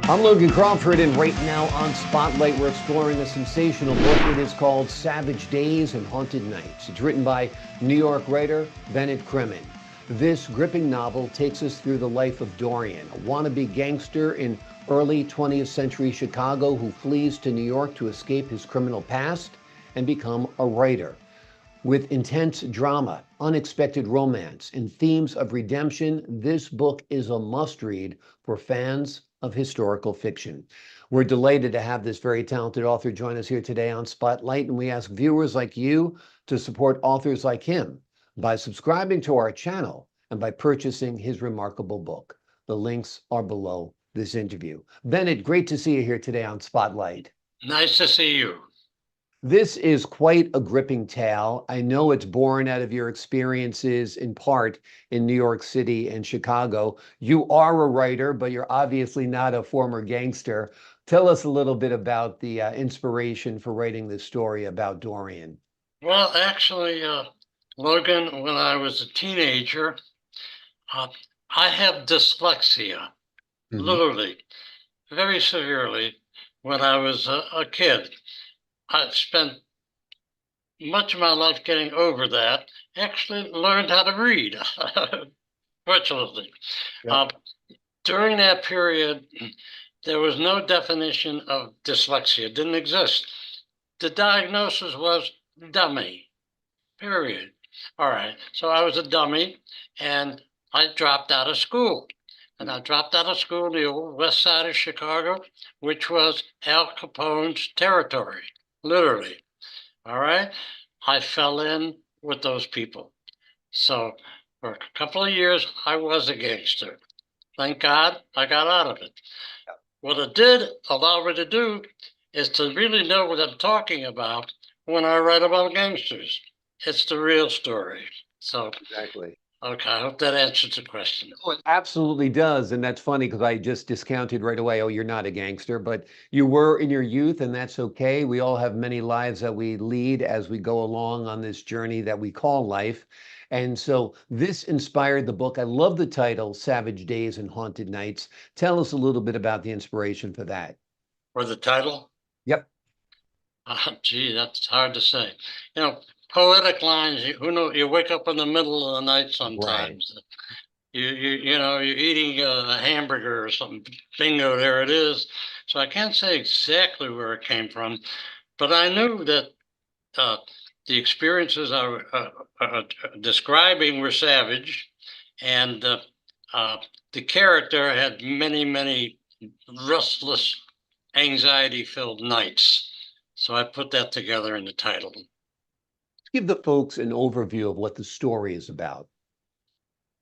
I'm Logan Crawford, and right now on Spotlight, we're exploring a sensational book. It is called Savage Days and Haunted Nights. It's written by New York writer Bennett Kremen. This gripping novel takes us through the life of Dorian, a wannabe gangster in early 20th century Chicago who flees to New York to escape his criminal past and become a writer. With intense drama, unexpected romance, and themes of redemption, this book is a must-read for fans of historical fiction. We're delighted to have this very talented author join us here today on Spotlight, and we ask viewers like you to support authors like him by subscribing to our channel and by purchasing his remarkable book. The links are below this interview. Bennett, great to see you here today on Spotlight. Nice to see you. This is quite a gripping tale. I know it's born out of your experiences in part in New York City and Chicago. You are a writer, but you're obviously not a former gangster. Tell us a little bit about the inspiration for writing this story about Dorian. Well, actually, Logan, when I was a teenager, I have dyslexia, literally, very severely, when I was a kid. I spent much of my life getting over that, actually learned how to read, fortunately. Yep. During that period, there was no definition of dyslexia. It didn't exist. The diagnosis was dummy, period. All right, so I was a dummy, and I dropped out of school. And I dropped out of school in the old west side of Chicago, which was Al Capone's territory, literally. All right, I fell in with those people. So for a couple of years, I was a gangster. Thank God I got out of it. What it did allow me to do is to really know what I'm talking about when I write about gangsters. It's the real story. So, Exactly. okay, I hope that answers the question. Oh, it absolutely does. And that's funny because I just discounted right away, oh, you're not a gangster, but you were in your youth, and that's okay. We all have many lives that we lead as we go along on this journey that we call life. And so this inspired the book. I love the title, Savage Days and Haunted Nights. Tell us a little bit about the inspiration for that. For the title? Yep. Gee, that's hard to say. You know, poetic lines, who knows, you wake up in the middle of the night Right. sometimes. You're eating a hamburger or something. Bingo, there it is. So I can't say exactly where it came from, but I knew that the experiences I was describing were savage, and the character had many, many restless, anxiety-filled nights. So I put that together in the title. Give the folks an overview of what the story is about.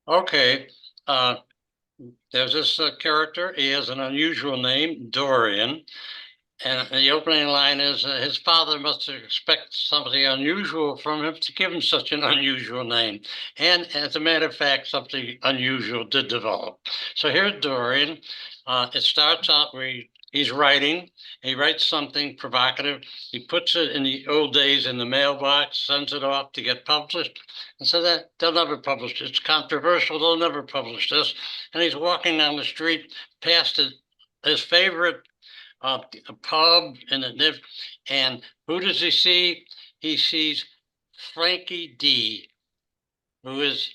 Okay. There's this character. He has an unusual name, Dorian. And the opening line is his father must expect something unusual from him to give him such an unusual name. And as a matter of fact, something unusual did develop. So here's Dorian. It starts out where he's writing. He writes something provocative. He puts it in the old days in the mailbox, sends it off to get published. And so that they'll never publish it. It's controversial. They'll never publish this. And he's walking down the street past his favorite a pub and who does he see? He sees Frankie D, who is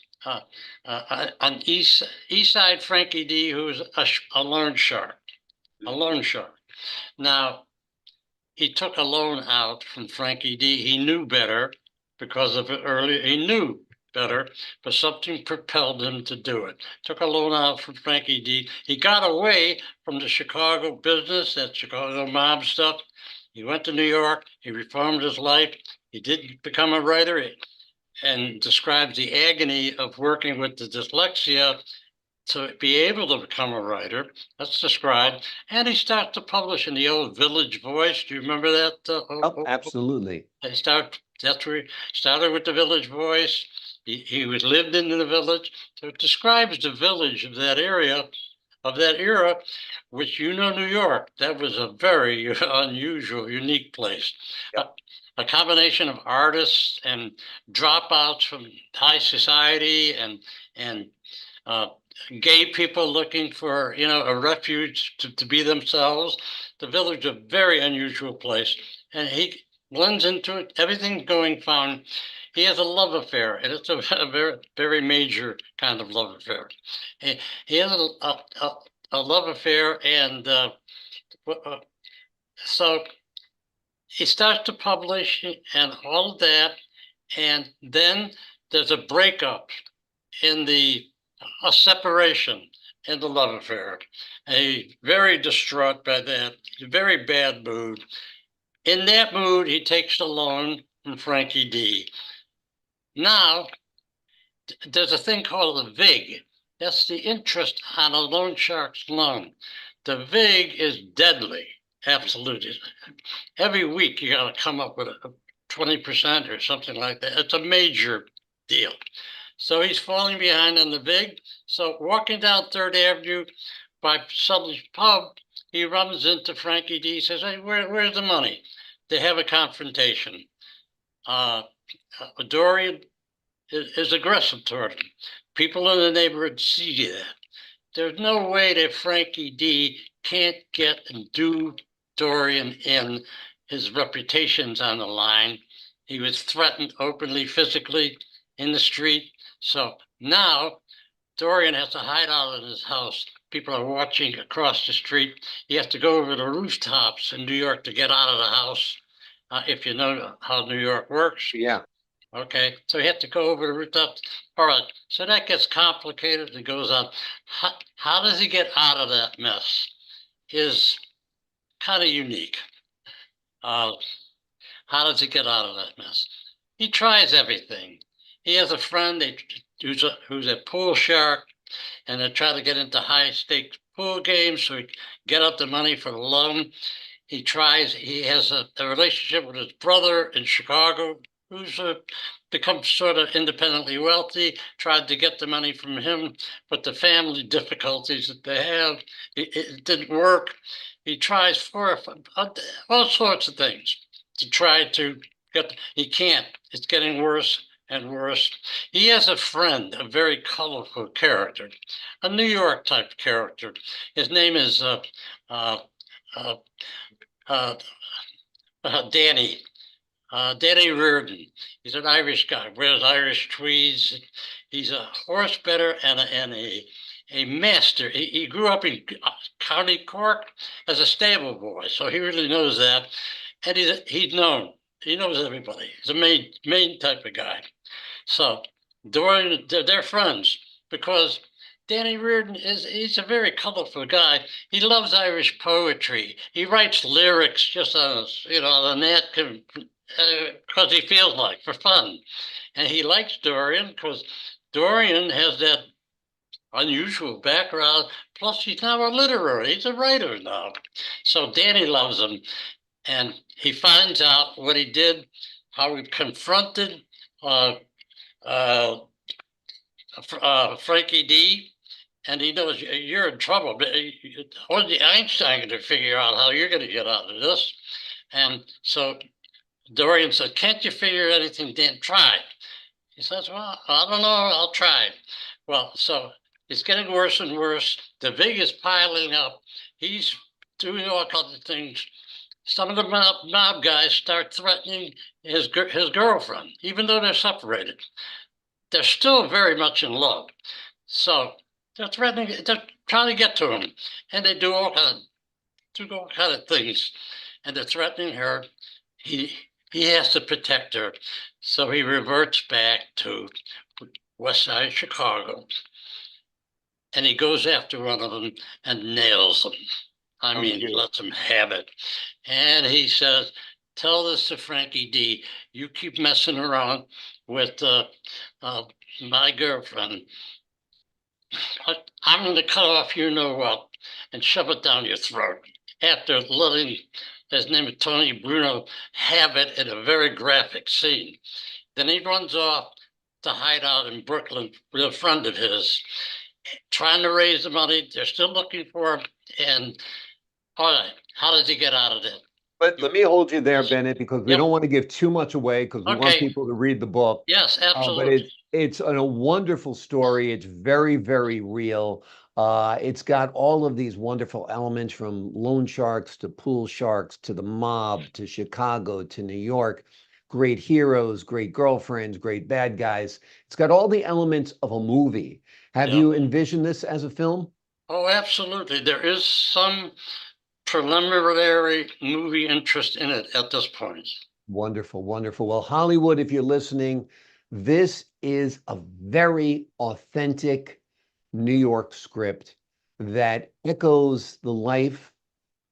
an East Side Frankie D, who is a loan shark, a loan shark. Now, he took a loan out from Frankie D. He knew better because of it earlier. He knew better, but something propelled him to do it. Took a loan out from Frankie D. He got away from the Chicago business, that Chicago mob stuff. He went to New York. He reformed his life. He did become a writer and describes the agony of working with the dyslexia to be able to become a writer. That's described. And he starts to publish in the old Village Voice. Do you remember that? Oh, absolutely. That's where he started with the Village Voice. He was lived in the village. So it describes the village of that area, of that era, which New York, that was a very unusual, unique place. Yep. A combination of artists and dropouts from high society and gay people looking for, a refuge to be themselves. The village is a very unusual place, and he blends into it. Everything's going fine. He has a love affair, and it's a very, very major kind of love affair. He has a love affair, and so he starts to publish and all of that, and then there's a breakup in a separation in the love affair. A very distraught by that, very bad mood. In that mood, he takes the loan from Frankie D. Now, there's a thing called the VIG. That's the interest on a loan shark's loan. The VIG is deadly, absolutely. Every week you got to come up with a 20% or something like that. It's a major deal. So he's falling behind on the VIG. So walking down 3rd Avenue by Sully's Pub, he runs into Frankie D. Says, "Hey, where's the money?" They have a confrontation. Dorian is aggressive toward him. People in the neighborhood see that. There's no way that Frankie D can't get and do Dorian in. His reputation's on the line. He was threatened openly, physically in the street. So now Dorian has to hide out in his house. People are watching across the street. He has to go over the rooftops in New York to get out of the house, if you know how New York works. Yeah. Okay, so he had to go over the rooftops. All right, so that gets complicated. It goes on. How does he get out of that mess is kind of unique. How does he get out of that mess? He tries everything. He has a friend who's a pool shark, and they try to get into high-stakes pool games so he can get up the money for the loan. He has a relationship with his brother in Chicago, who's become sort of independently wealthy, tried to get the money from him, but the family difficulties that they have, it didn't work. He tries all sorts of things to try to get, he can't. It's getting worse and worse. He has a friend, a very colorful character, a New York type character. His name is Danny. Danny Reardon. He's an Irish guy, wears Irish tweeds. He's a horse bettor and a master. He grew up in County Cork as a stable boy, so he really knows that. And he's known. He knows everybody. He's a main type of guy. So they're friends because Danny Reardon he's a very colorful guy. He loves Irish poetry. He writes lyrics just on the napkin because he feels like for fun. And he likes Dorian because Dorian has that unusual background. Plus, he's now a literary. He's a writer now. So Danny loves him. And he finds out what he did, how he confronted Frankie D. And he knows you're in trouble. But only Einstein going to figure out how you're going to get out of this. And so Dorian said, "Can't you figure anything, Dan? Try." He says, "Well, I don't know. I'll try." Well, so it's getting worse and worse. The VIG is piling up. He's doing all kinds of things. Some of the mob guys start threatening his girlfriend, even though they're separated. They're still very much in love. So they're threatening, they're trying to get to him. And they do all kind of things. And they're threatening her. He has to protect her. So he reverts back to West Side Chicago. And he goes after one of them and nails them. I mean, he lets him have it. And he says, "Tell this to Frankie D. You keep messing around with my girlfriend. I'm going to cut off you know what and shove it down your throat." After letting his name is Tony Bruno have it in a very graphic scene. Then he runs off to hide out in Brooklyn with a friend of his, trying to raise the money. They're still looking for him. And all right, how does he get out of it? But let me hold you there, Bennett, because we don't want to give too much away because we want people to read the book. Yes, absolutely. It's a wonderful story. It's very, very real. It's got all of these wonderful elements from loan sharks to pool sharks to the mob to Chicago to New York. Great heroes, great girlfriends, great bad guys. It's got all the elements of a movie. Have Yeah. you envisioned this as a film? Oh, absolutely. There is some preliminary movie interest in it at this point. Wonderful, wonderful. Well, Hollywood, if you're listening, this is a very authentic New York script that echoes the life,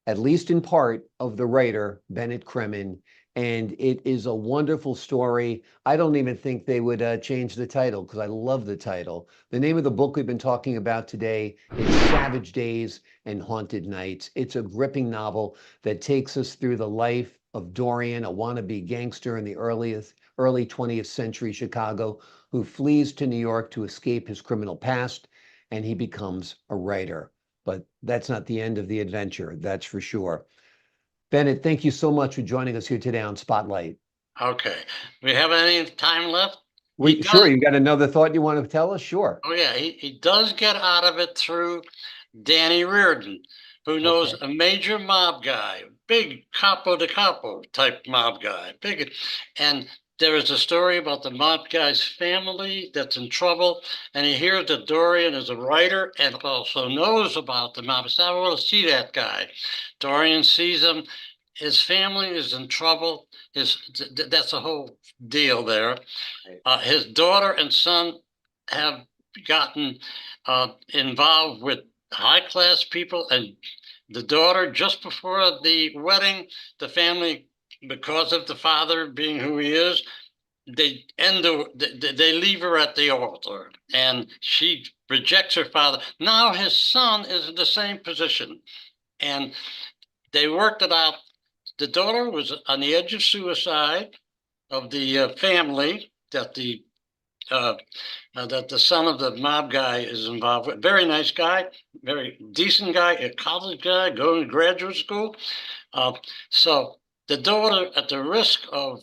at least in part, of the writer, Bennett Kremen. And it is a wonderful story. I don't even think they would change the title because I love the title. The name of the book we've been talking about today is Savage Days and Haunted Nights. It's a gripping novel that takes us through the life of Dorian, a wannabe gangster in the early 20th century Chicago, who flees to New York to escape his criminal past, and he becomes a writer. But that's not the end of the adventure, that's for sure. Bennett, thank you so much for joining us here today on Spotlight. Okay. We have any time left? Sure, you got another thought you want to tell us? Sure. Oh, yeah. He does get out of it through Danny Reardon, who knows a major mob guy, big capo de capo type mob guy, big. And there is a story about the mob guy's family that's in trouble, and he hears that Dorian is a writer and also knows about the mob. So I want to see that guy. Dorian sees him. His family is in trouble. That's a whole deal there. His daughter and son have gotten involved with high-class people, and the daughter, just before the wedding, the family, because of the father being who he is, they leave her at the altar, and she rejects her father. Now his son is in the same position, and they worked it out. The daughter was on the edge of suicide of the family that the son of the mob guy is involved with. Very nice guy, very decent guy, a college guy, going to graduate school. So the daughter, at the risk of,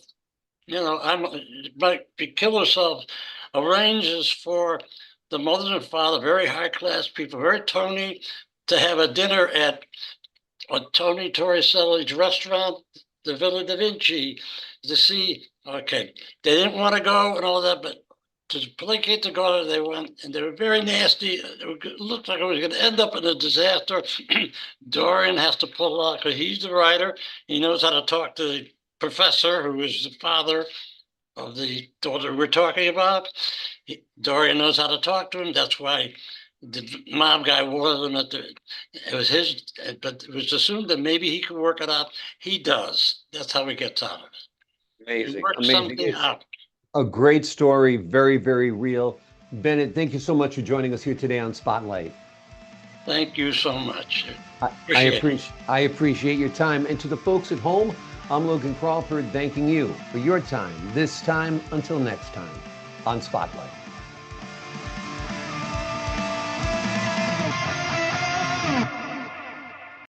might kill herself, arranges for the mother and father, very high class people, very Tony, to have a dinner at Tony Torricelli's restaurant, the Villa Da Vinci, to see. Okay, they didn't want to go and all that, but to placate the daughter, they went, and they were very nasty. It looked like it was going to end up in a disaster. Dorian has to pull out because he's the writer. He knows how to talk to the professor, who is the father of the daughter we're talking about. Dorian knows how to talk to him. That's why the mob guy warned him that it was his, but it was assumed that maybe he could work it out. He does. That's how he gets out of it. Amazing. He works Amazing. something out. A great story, very, very real. Bennett, thank you so much for joining us here today on Spotlight. Thank you so much. I appreciate your time. And to the folks at home, I'm Logan Crawford, thanking you for your time, this time until next time on Spotlight.